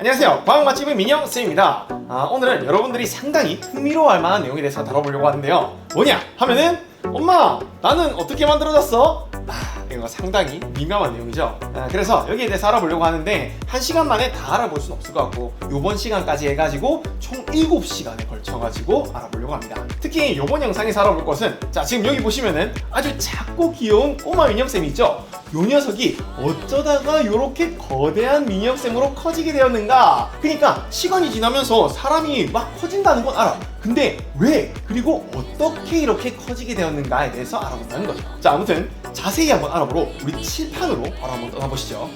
안녕하세요. 과학 맛집의 민영쌤입니다. 오늘은 여러분들이 상당히 흥미로워할 만한 내용에 대해서 다뤄보려고 하는데요. 뭐냐 하면은 엄마 나는 어떻게 만들어졌어? 이거 상당히 민감한 내용이죠. 그래서 여기에 대해서 알아보려고 하는데 1시간 만에 다 알아볼 수는 없을 것 같고 요번 시간까지 해가지고 총 7시간에 걸쳐가지고 알아보려고 합니다. 특히 요번 영상에서 알아볼 것은 자 지금 여기 보시면은 아주 작고 귀여운 꼬마 민영쌤이 있죠. 요 녀석이 어쩌다가 이렇게 거대한 민영쌤으로 커지게 되었는가. 그러니까 시간이 지나면서 사람이 막 커진다는 건 알아. 근데 왜 그리고 어떻게 이렇게 커지게 되었는가에 대해서 알아본다는 거죠. 자 아무튼 자세히 한번 알아보러 우리 칠판으로 바로 한번 떠나보시죠.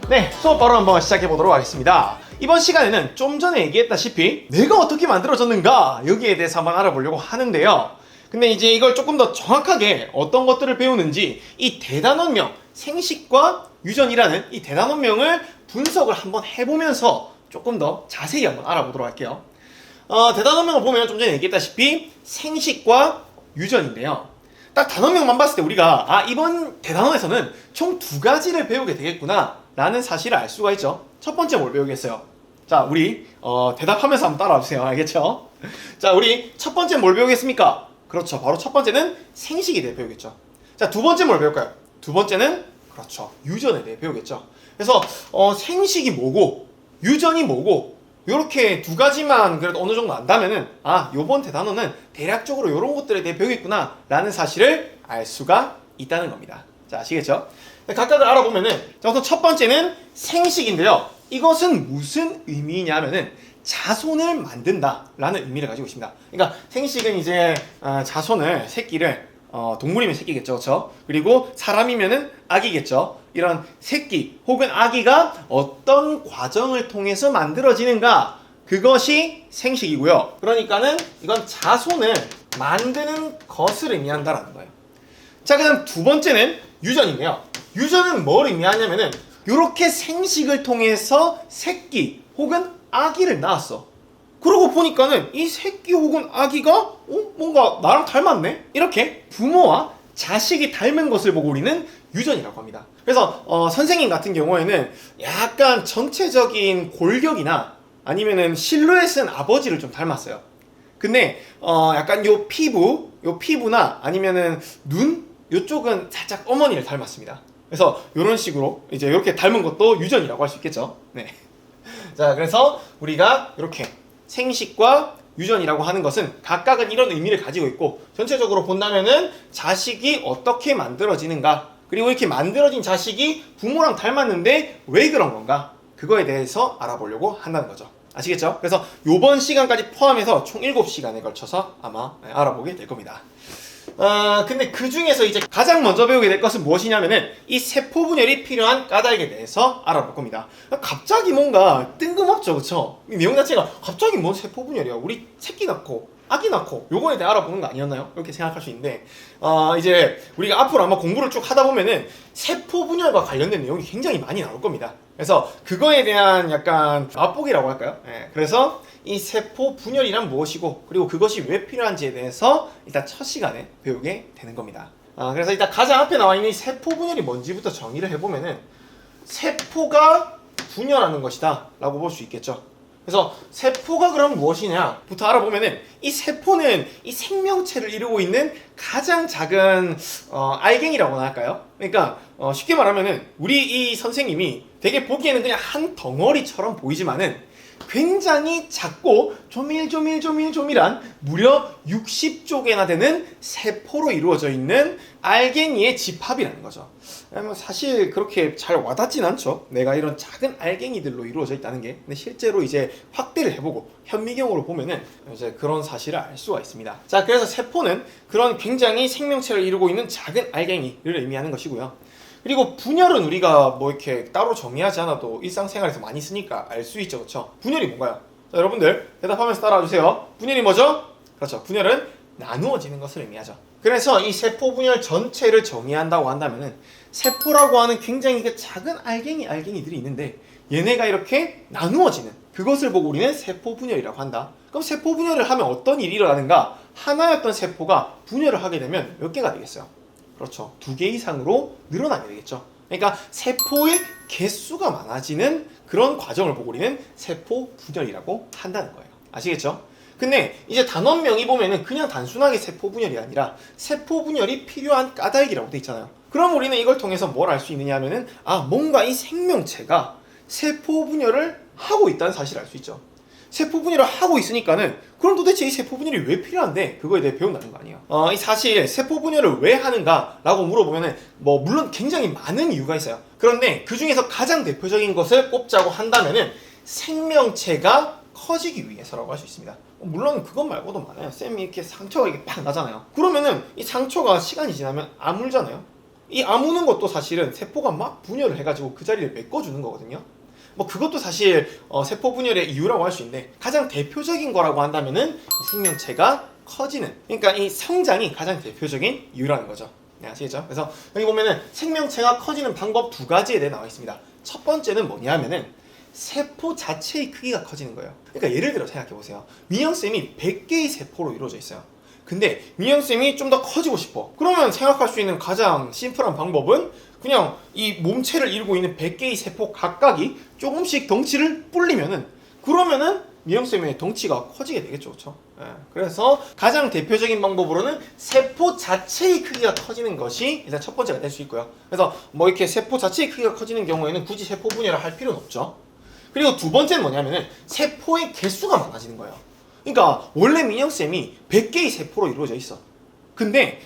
네, 수업 바로 한번 시작해 보도록 하겠습니다. 이번 시간에는 좀 전에 얘기했다시피 내가 어떻게 만들어졌는가 여기에 대해서 한번 알아보려고 하는데요. 근데 이제 이걸 조금 더 정확하게 어떤 것들을 배우는지 이 대단원명, 생식과 유전이라는 이 대단원명을 분석을 한번 해보면서 조금 더 자세히 한번 알아보도록 할게요. 대단원명을 보면 좀 전에 얘기했다시피 생식과 유전인데요. 딱 단원명만 봤을 때 우리가 이번 대단원에서는 총 2가지를 배우게 되겠구나 라는 사실을 알 수가 있죠. 첫 번째 뭘 배우겠어요? 자 우리 대답하면서 한번 따라와주세요. 알겠죠? 자 우리 첫 번째 뭘 배우겠습니까? 그렇죠. 바로 첫 번째는 생식에 대해 배우겠죠. 자, 두 번째 뭘 배울까요? 두 번째는 그렇죠. 유전에 대해 배우겠죠. 그래서 생식이 뭐고 유전이 뭐고 요렇게 2가지만 그래도 어느 정도 안다면은 요번 대단원은 대략적으로 요런 것들에 대해 배우겠구나 라는 사실을 알 수가 있다는 겁니다. 자, 아시겠죠? 각각을 알아보면은 자, 우선 첫 번째는 생식인데요. 이것은 무슨 의미냐면은 자손을 만든다 라는 의미를 가지고 있습니다. 그러니까 생식은 이제 자손을 새끼를 동물이면 새끼겠죠, 그렇죠? 그리고 사람이면은 아기겠죠. 이런 새끼 혹은 아기가 어떤 과정을 통해서 만들어지는가 그것이 생식이고요. 그러니까는 이건 자손을 만드는 것을 의미한다라는 거예요. 자, 그다음 두 번째는 유전인데요. 유전은 뭘 의미하냐면은 이렇게 생식을 통해서 새끼 혹은 아기를 낳았어. 그러고 보니까는 이 새끼 혹은 아기가 뭔가 나랑 닮았네? 이렇게 부모와 자식이 닮은 것을 보고 우리는 유전이라고 합니다. 그래서 선생님 같은 경우에는 약간 전체적인 골격이나 아니면은 실루엣은 아버지를 좀 닮았어요. 근데 약간 요 피부나 아니면은 눈 요쪽은 살짝 어머니를 닮았습니다. 그래서 이런 식으로 이제 이렇게 닮은 것도 유전이라고 할 수 있겠죠. 네. 자, 그래서 우리가 이렇게 생식과 유전이라고 하는 것은 각각은 이런 의미를 가지고 있고 전체적으로 본다면은 자식이 어떻게 만들어지는가 그리고 이렇게 만들어진 자식이 부모랑 닮았는데 왜 그런 건가 그거에 대해서 알아보려고 한다는 거죠. 아시겠죠? 그래서 요번 시간까지 포함해서 총 7시간에 걸쳐서 아마 알아보게 될 겁니다. 근데 그 중에서 이제 가장 먼저 배우게 될 것은 무엇이냐면은 이 세포 분열이 필요한 까닭에 대해서 알아볼 겁니다. 갑자기 뭔가 뜬금없죠, 그쵸? 이 내용 자체가 갑자기 뭔 세포 분열이야? 우리 새끼 낳고 아기 낳고 요거에 대해 알아보는 거 아니었나요? 이렇게 생각할 수 있는데 이제 우리가 앞으로 아마 공부를 쭉 하다 보면은 세포 분열과 관련된 내용이 굉장히 많이 나올 겁니다. 그래서 그거에 대한 약간 맛보기라고 할까요? 그래서 이 세포 분열이란 무엇이고 그리고 그것이 왜 필요한지에 대해서 일단 첫 시간에 배우게 되는 겁니다. 그래서 일단 가장 앞에 나와 있는 이 세포 분열이 뭔지부터 정의를 해보면은 세포가 분열하는 것이다 라고 볼 수 있겠죠. 그래서 세포가 그럼 무엇이냐부터 알아보면은 이 세포는 이 생명체를 이루고 있는 가장 작은 알갱이라고나 할까요? 그러니까 쉽게 말하면은 우리 이 선생님이 되게 보기에는 그냥 한 덩어리처럼 보이지만은 굉장히 작고 조밀조밀한 무려 60쪽이나 되는 세포로 이루어져 있는 알갱이의 집합이라는 거죠. 사실 그렇게 잘 와닿진 않죠. 내가 이런 작은 알갱이들로 이루어져 있다는 게. 근데 실제로 이제 확대를 해보고 현미경으로 보면은 이제 그런 사실을 알 수가 있습니다. 자, 그래서 세포는 그런 굉장히 생명체를 이루고 있는 작은 알갱이를 의미하는 것이고요. 그리고 분열은 우리가 뭐 이렇게 따로 정의하지 않아도 일상생활에서 많이 쓰니까 알 수 있죠, 그렇죠? 분열이 뭔가요? 자, 여러분들 대답하면서 따라와 주세요. 분열이 뭐죠? 그렇죠. 분열은 나누어지는 것을 의미하죠. 그래서 이 세포 분열 전체를 정의한다고 한다면은 세포라고 하는 굉장히 작은 알갱이들이 있는데 얘네가 이렇게 나누어지는 그것을 보고 우리는 세포 분열이라고 한다. 그럼 세포 분열을 하면 어떤 일이 일어나는가? 하나였던 세포가 분열을 하게 되면 몇 개가 되겠어요? 그렇죠. 2개 이상으로 늘어나게 되겠죠. 그러니까 세포의 개수가 많아지는 그런 과정을 보고 우리는 세포 분열이라고 한다는 거예요. 아시겠죠? 근데 이제 단원명이 보면은 그냥 단순하게 세포 분열이 아니라 세포 분열이 필요한 까닭이라고 돼 있잖아요. 그럼 우리는 이걸 통해서 뭘 알 수 있느냐 하면은 뭔가 이 생명체가 세포 분열을 하고 있다는 사실을 알 수 있죠. 세포 분열을 하고 있으니까는 그럼 도대체 이 세포 분열이 왜 필요한데 그거에 대해 배운다는 거 아니에요. 이 사실 세포 분열을 왜 하는가라고 물어보면은 물론 굉장히 많은 이유가 있어요. 그런데 그 중에서 가장 대표적인 것을 꼽자고 한다면은 생명체가 커지기 위해서라고 할 수 있습니다. 물론 그것 말고도 많아요. 쌤이 이렇게 상처가 이렇게 팍 나잖아요. 그러면은 이 상처가 시간이 지나면 아물잖아요. 이 아무는 것도 사실은 세포가 막 분열을 해가지고 그 자리를 메꿔주는 거거든요. 그것도 사실 세포 분열의 이유라고 할 수 있는데 가장 대표적인 거라고 한다면은 생명체가 커지는, 그러니까 이 성장이 가장 대표적인 이유라는 거죠. 네, 아시겠죠? 그래서 여기 보면은 생명체가 커지는 방법 두 가지에 대해 나와 있습니다. 첫 번째는 뭐냐 하면은 세포 자체의 크기가 커지는 거예요. 그러니까 예를 들어 생각해 보세요. 민영쌤이 100개의 세포로 이루어져 있어요. 근데 민영쌤이 좀 더 커지고 싶어. 그러면 생각할 수 있는 가장 심플한 방법은 그냥 이 몸체를 이루고 있는 100개의 세포 각각이 조금씩 덩치를 불리면은 그러면은 민영쌤의 덩치가 커지게 되겠죠. 그렇죠? 그래서 가장 대표적인 방법으로는 세포 자체의 크기가 커지는 것이 일단 첫 번째가 될 수 있고요. 그래서 이렇게 세포 자체의 크기가 커지는 경우에는 굳이 세포 분열을 할 필요는 없죠. 그리고 두 번째는 뭐냐면은 세포의 개수가 많아지는 거예요. 그러니까 원래 민영쌤이 100개의 세포로 이루어져 있어. 근데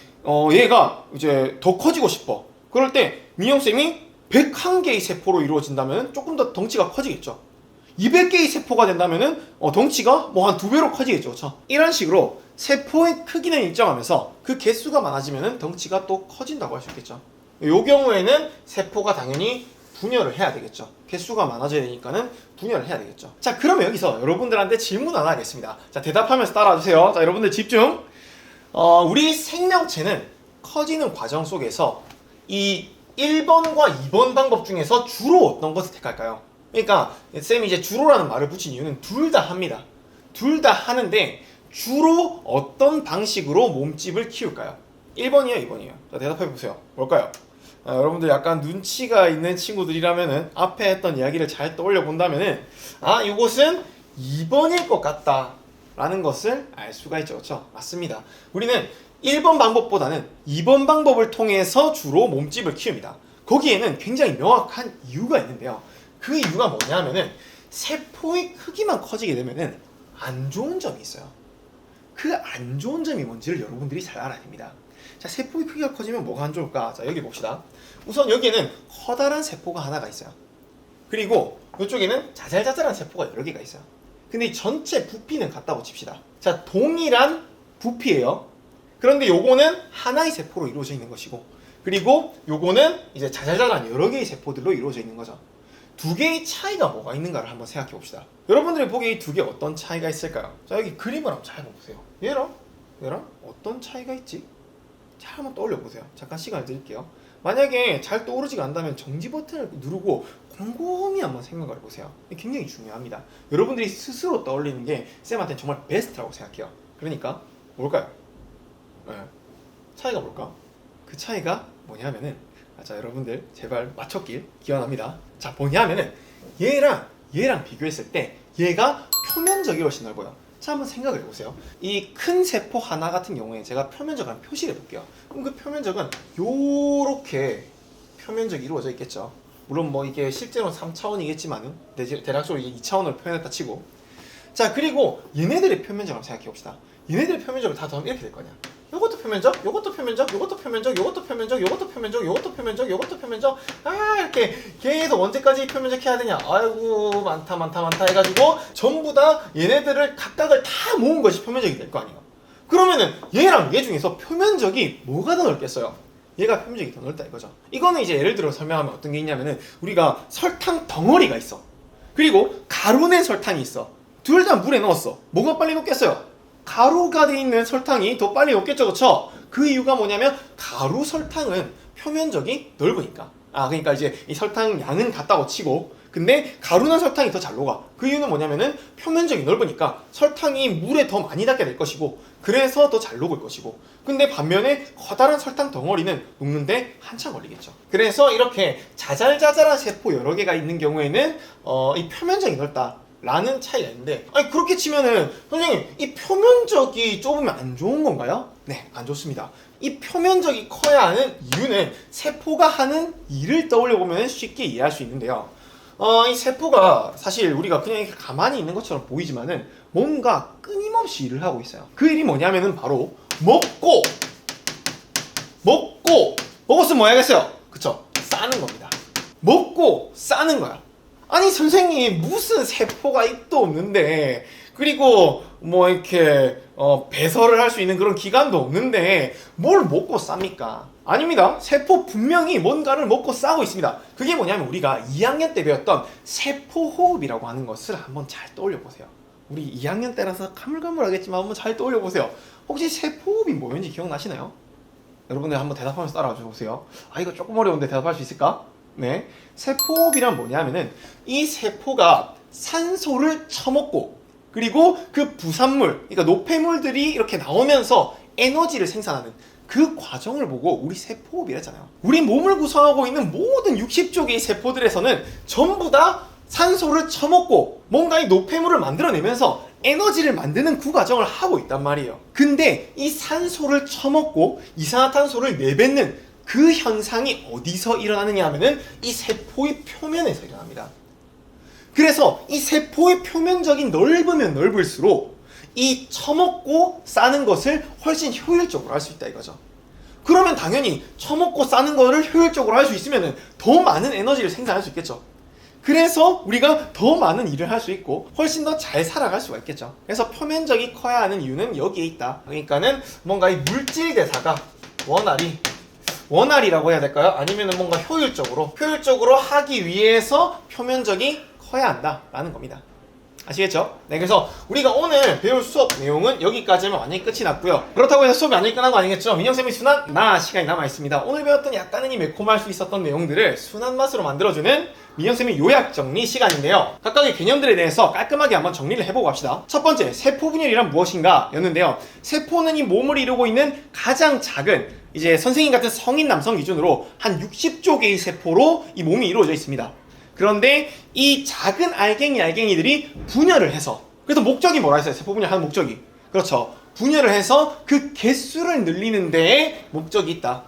얘가 이제 더 커지고 싶어. 그럴 때 민영쌤이 101개의 세포로 이루어진다면 조금 더 덩치가 커지겠죠. 200개의 세포가 된다면 덩치가 한 2배로 커지겠죠. 그렇죠? 이런 식으로 세포의 크기는 일정하면서 그 개수가 많아지면 덩치가 또 커진다고 할 수 있겠죠. 이 경우에는 세포가 당연히 분열을 해야 되겠죠. 개수가 많아져야 되니까는 분열을 해야 되겠죠. 자, 그러면 여기서 여러분들한테 질문 하나 하겠습니다. 자, 대답하면서 따라와주세요. 자, 여러분들 집중. 우리 생명체는 커지는 과정 속에서 이 1번과 2번 방법 중에서 주로 어떤 것을 택할까요? 그러니까 쌤이 이제 주로라는 말을 붙인 이유는 둘 다 합니다. 둘 다 하는데 주로 어떤 방식으로 몸집을 키울까요? 1번이에요, 2번이에요? 자, 대답해보세요. 뭘까요? 여러분들 약간 눈치가 있는 친구들이라면은 앞에 했던 이야기를 잘 떠올려 본다면은 이것은 2번일 것 같다 라는 것을 알 수가 있죠. 그렇죠? 맞습니다. 우리는 1번 방법보다는 2번 방법을 통해서 주로 몸집을 키웁니다. 거기에는 굉장히 명확한 이유가 있는데요. 그 이유가 뭐냐면은 세포의 크기만 커지게 되면은 안 좋은 점이 있어요. 그 안 좋은 점이 뭔지를 여러분들이 잘 알아야 됩니다. 자, 세포의 크기가 커지면 뭐가 안 좋을까? 자, 여기 봅시다. 우선 여기에는 커다란 세포가 하나가 있어요. 그리고 이쪽에는 자잘자잘한 세포가 여러 개가 있어요. 근데 이 전체 부피는 같다고 칩시다. 자, 동일한 부피예요. 그런데 요거는 하나의 세포로 이루어져 있는 것이고, 그리고 요거는 이제 자잘자잘한 여러 개의 세포들로 이루어져 있는 거죠. 두 개의 차이가 뭐가 있는가를 한번 생각해 봅시다. 여러분들이 보기에 이 두 개 어떤 차이가 있을까요? 자, 여기 그림을 한번 잘 보세요. 얘랑 어떤 차이가 있지? 잘 한번 떠올려 보세요. 잠깐 시간을 드릴게요. 만약에 잘 떠오르지가 않다면 정지 버튼을 누르고 곰곰이 한번 생각을 해보세요. 굉장히 중요합니다. 여러분들이 스스로 떠올리는 게 쌤한테는 정말 베스트라고 생각해요. 그러니까 뭘까요? 차이가 뭘까? 그 차이가 뭐냐면은 자, 여러분들 제발 맞췄길 기원합니다. 자, 뭐냐면은 얘랑 비교했을 때 얘가 표면적이 훨씬 넓어요. 자, 한번 생각을 해보세요. 이 큰 세포 하나 같은 경우에 제가 표면적을 한번 표시를 해볼게요. 그럼 그 표면적은 요렇게 표면적이 이루어져 있겠죠. 물론 이게 실제로는 3차원이겠지만은 대략적으로 2차원으로 표현했다 치고, 자, 그리고 얘네들의 표면적을 한번 생각해 봅시다. 얘네들의 표면적을 다 더하면 이렇게 될 거냐. 요것도 표면적, 요것도 표면적, 요것도 표면적, 요것도 표면적, 요것도 표면적, 요것도 표면적, 요것도 표면적. 이렇게 계속 언제까지 표면적 해야 되냐. 아이고, 많다 해가지고 전부 다 얘네들을 각각을 다 모은 것이 표면적이 될 거 아니에요. 그러면은 얘랑 얘 중에서 표면적이 뭐가 더 넓겠어요? 얘가 표면적이 더 넓다 이거죠. 이거는 이제 예를 들어 설명하면 어떤 게 있냐면은 우리가 설탕 덩어리가 있어. 그리고 가루 낸 설탕이 있어. 둘 다 물에 넣었어. 뭐가 빨리 녹겠어요? 가루가 돼 있는 설탕이 더 빨리 녹겠죠, 그렇죠? 그 이유가 뭐냐면 가루 설탕은 표면적이 넓으니까. 그러니까 이제 이 설탕 양은 같다고 치고, 근데 가루나 설탕이 더 잘 녹아. 그 이유는 뭐냐면은 표면적이 넓으니까 설탕이 물에 더 많이 닿게 될 것이고 그래서 더 잘 녹을 것이고 근데 반면에 커다란 설탕 덩어리는 녹는데 한참 걸리겠죠. 그래서 이렇게 자잘자잘한 세포 여러 개가 있는 경우에는 이 표면적이 넓다 라는 차이가 있는데 아니 그렇게 치면은 선생님 이 표면적이 좁으면 안 좋은 건가요? 네, 안 좋습니다. 이 표면적이 커야 하는 이유는 세포가 하는 일을 떠올려 보면 쉽게 이해할 수 있는데요. 이 세포가 사실 우리가 그냥 이렇게 가만히 있는 것처럼 보이지만은 뭔가 끊임없이 일을 하고 있어요. 그 일이 뭐냐면은 바로 먹었으면 뭐 해야겠어요? 그쵸? 싸는 겁니다. 먹고 싸는 거야. 아니 선생님 무슨 세포가 입도 없는데 그리고 뭐 이렇게 배설을 할 수 있는 그런 기관도 없는데 뭘 먹고 쌉니까? 아닙니다. 세포 분명히 뭔가를 먹고 싸고 있습니다. 그게 뭐냐면 우리가 2학년 때 배웠던 세포호흡이라고 하는 것을 한번 잘 떠올려 보세요. 우리 2학년 때라서 가물가물하겠지만 한번 잘 떠올려 보세요. 혹시 세포호흡이 뭐였는지 기억나시나요? 여러분들 한번 대답하면서 따라와 주세요. 아 이거 조금 어려운데 대답할 수 있을까? 네, 세포호흡이란 뭐냐면은 이 세포가 산소를 처먹고 그리고 그 부산물, 그러니까 노폐물들이 이렇게 나오면서 에너지를 생산하는 그 과정을 보고 우리 세포호흡이랬잖아요. 우리 몸을 구성하고 있는 모든 60조 개의 세포들에서는 전부 다 산소를 처먹고 뭔가 이 노폐물을 만들어내면서 에너지를 만드는 그 과정을 하고 있단 말이에요. 근데 이 산소를 처먹고 이산화탄소를 내뱉는 그 현상이 어디서 일어나느냐 하면은 이 세포의 표면에서 일어납니다. 그래서 이 세포의 표면적이 넓으면 넓을수록 이 처먹고 싸는 것을 훨씬 효율적으로 할 수 있다 이거죠. 그러면 당연히 처먹고 싸는 거를 효율적으로 할 수 있으면 더 많은 에너지를 생산할 수 있겠죠. 그래서 우리가 더 많은 일을 할 수 있고 훨씬 더 잘 살아갈 수가 있겠죠. 그래서 표면적이 커야 하는 이유는 여기에 있다. 그러니까는 뭔가 이 물질 대사가 원활이라고 해야 될까요? 아니면 뭔가 효율적으로 하기 위해서 표면적이 커야 한다라는 겁니다. 아시겠죠? 네, 그래서 우리가 오늘 배울 수업 내용은 여기까지면 완전히 끝이 났고요. 그렇다고 해서 수업이 완전히 끝난 거 아니겠죠? 민영쌤이 순한 시간이 남아있습니다. 오늘 배웠던 약간은 이 매콤할 수 있었던 내용들을 순한 맛으로 만들어주는 민영쌤의 요약 정리 시간인데요. 각각의 개념들에 대해서 깔끔하게 한번 정리를 해보고 갑시다. 첫 번째, 세포분열이란 무엇인가 였는데요. 세포는 이 몸을 이루고 있는 가장 작은 이제 선생님 같은 성인 남성 기준으로 한 60조 개의 세포로 이 몸이 이루어져 있습니다. 그런데 이 작은 알갱이들이 분열을 해서 그래서 목적이 뭐라 했어요? 세포 분열하는 목적이 그렇죠. 분열을 해서 그 개수를 늘리는 데에 목적이 있다.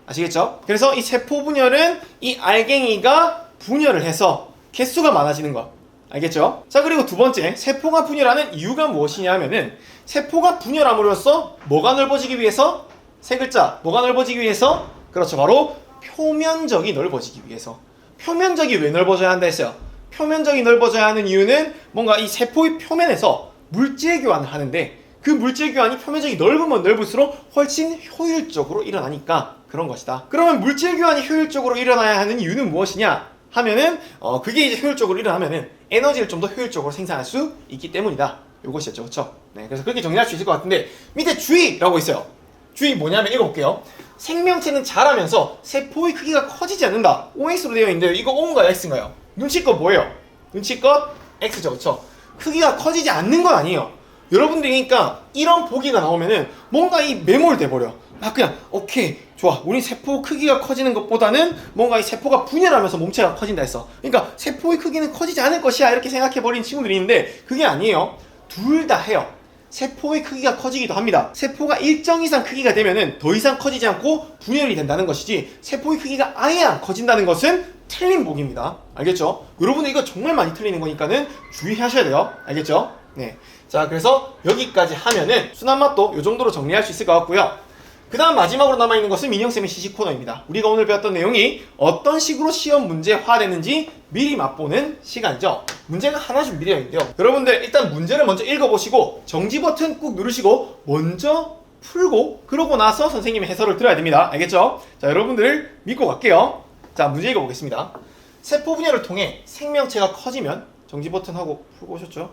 아시겠죠? 그래서 이 세포 분열은 이 알갱이가 분열을 해서 개수가 많아지는 것. 알겠죠? 자, 그리고 두 번째, 세포가 분열하는 이유가 무엇이냐 하면은 세포가 분열함으로써 뭐가 넓어지기 위해서? 세 글자. 뭐가 넓어지기 위해서? 그렇죠. 바로 표면적이 넓어지기 위해서. 표면적이 왜 넓어져야 한다 했어요? 표면적이 넓어져야 하는 이유는 뭔가 이 세포의 표면에서 물질 교환을 하는데 그 물질 교환이 표면적이 넓으면 넓을수록 훨씬 효율적으로 일어나니까 그런 것이다. 그러면 물질 교환이 효율적으로 일어나야 하는 이유는 무엇이냐 하면은 그게 이제 효율적으로 일어나면은 에너지를 좀 더 효율적으로 생산할 수 있기 때문이다. 요것이었죠. 그렇죠? 네, 그래서 그렇게 정리할 수 있을 것 같은데 밑에 주의라고 있어요. 주의 뭐냐면 읽어볼게요. 생명체는 자라면서 세포의 크기가 커지지 않는다. OX로 되어 있는데요. 이거 O인가요? X인가요? 눈치껏 뭐예요? 눈치껏 X죠. 그쵸? 크기가 커지지 않는 건 아니에요. 여러분들이 그러니까 이런 보기가 나오면은 뭔가 이 매몰돼 버려. 그냥 오케이 좋아. 우리 세포 크기가 커지는 것보다는 뭔가 이 세포가 분열하면서 몸체가 커진다 했어. 그러니까 세포의 크기는 커지지 않을 것이야 이렇게 생각해 버리는 친구들이 있는데 그게 아니에요. 둘 다 해요. 세포의 크기가 커지기도 합니다. 세포가 일정 이상 크기가 되면은 더 이상 커지지 않고 분열이 된다는 것이지 세포의 크기가 아예 안 커진다는 것은 틀린 보기입니다. 알겠죠? 여러분들 이거 정말 많이 틀리는 거니까는 주의하셔야 돼요. 알겠죠? 네. 자, 그래서 여기까지 하면은 순한 맛도 이 정도로 정리할 수 있을 것 같고요. 그 다음 마지막으로 남아있는 것은 민영쌤의 시식 코너입니다. 우리가 오늘 배웠던 내용이 어떤 식으로 시험 문제화되는지 미리 맛보는 시간이죠. 문제가 하나 준비되어 있는데요. 여러분들 일단 문제를 먼저 읽어보시고 정지 버튼 꾹 누르시고 먼저 풀고 그러고 나서 선생님의 해설을 들어야 됩니다. 알겠죠? 자, 여러분들 믿고 갈게요. 자, 문제 읽어보겠습니다. 세포 분열을 통해 생명체가 커지면 정지 버튼 하고 풀고 오셨죠?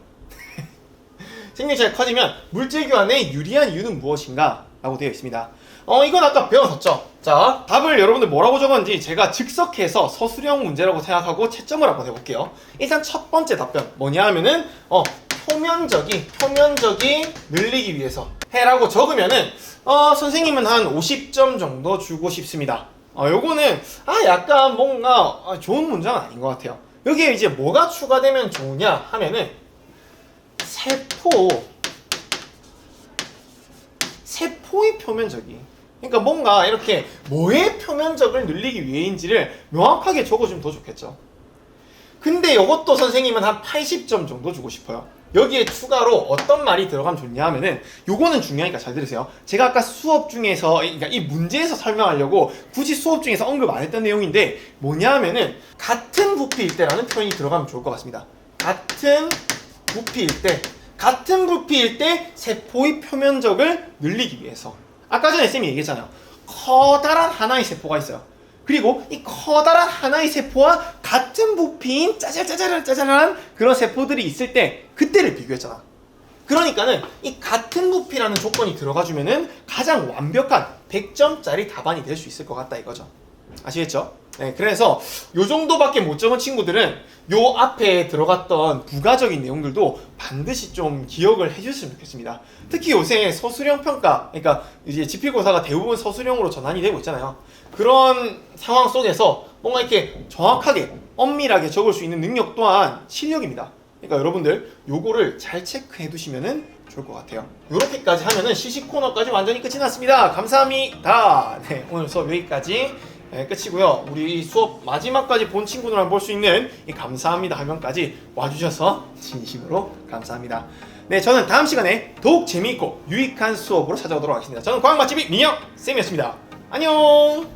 생명체가 커지면 물질 교환에 유리한 이유는 무엇인가? 라고 되어 있습니다. 이건 아까 배웠었죠. 자, 답을 여러분들 뭐라고 적었는지 제가 즉석해서 서술형 문제라고 생각하고 채점을 한번 해볼게요. 일단 첫 번째 답변 뭐냐 하면은 표면적이 늘리기 위해서 해라고 적으면은 선생님은 한 50점 정도 주고 싶습니다. 요거는 약간 뭔가 좋은 문장은 아닌 것 같아요. 여기에 이제 뭐가 추가되면 좋으냐 하면은 세포의 표면적이, 그러니까 뭔가 이렇게 뭐의 표면적을 늘리기 위해인지를 명확하게 적어주면 더 좋겠죠. 근데 이것도 선생님은 한 80점 정도 주고 싶어요. 여기에 추가로 어떤 말이 들어가면 좋냐 하면은, 요거는 중요하니까 잘 들으세요. 제가 아까 수업 중에서, 그러니까 이 문제에서 설명하려고 굳이 수업 중에서 언급 안 했던 내용인데 뭐냐 하면은 같은 부피일 때라는 표현이 들어가면 좋을 것 같습니다. 같은 부피일 때 세포의 표면적을 늘리기 위해서. 아까 전에 쌤이 얘기했잖아요. 커다란 하나의 세포가 있어요. 그리고 이 커다란 하나의 세포와 같은 부피인 짜잘한 그런 세포들이 있을 때 그때를 비교했잖아. 그러니까는 이 같은 부피라는 조건이 들어가주면은 가장 완벽한 100점짜리 답안이 될 수 있을 것 같다 이거죠. 아시겠죠? 네, 그래서 요 정도밖에 못 적은 친구들은 요 앞에 들어갔던 부가적인 내용들도 반드시 좀 기억을 해주셨으면 좋겠습니다. 특히 요새 서술형 평가, 그러니까 이제 지필고사가 대부분 서술형으로 전환이 되고 있잖아요. 그런 상황 속에서 뭔가 이렇게 정확하게 엄밀하게 적을 수 있는 능력 또한 실력입니다. 그러니까 여러분들 요거를 잘 체크해 두시면은 좋을 것 같아요. 요렇게까지 하면은 시식 코너까지 완전히 끝이 났습니다. 감사합니다. 네, 오늘 수업 여기까지 끝이고요. 우리 수업 마지막까지 본 친구들만 볼 수 있는 이 감사합니다 화면까지 와주셔서 진심으로 감사합니다. 네, 저는 다음 시간에 더욱 재미있고 유익한 수업으로 찾아오도록 하겠습니다. 저는 과학맛집이 민혁 쌤이었습니다. 안녕.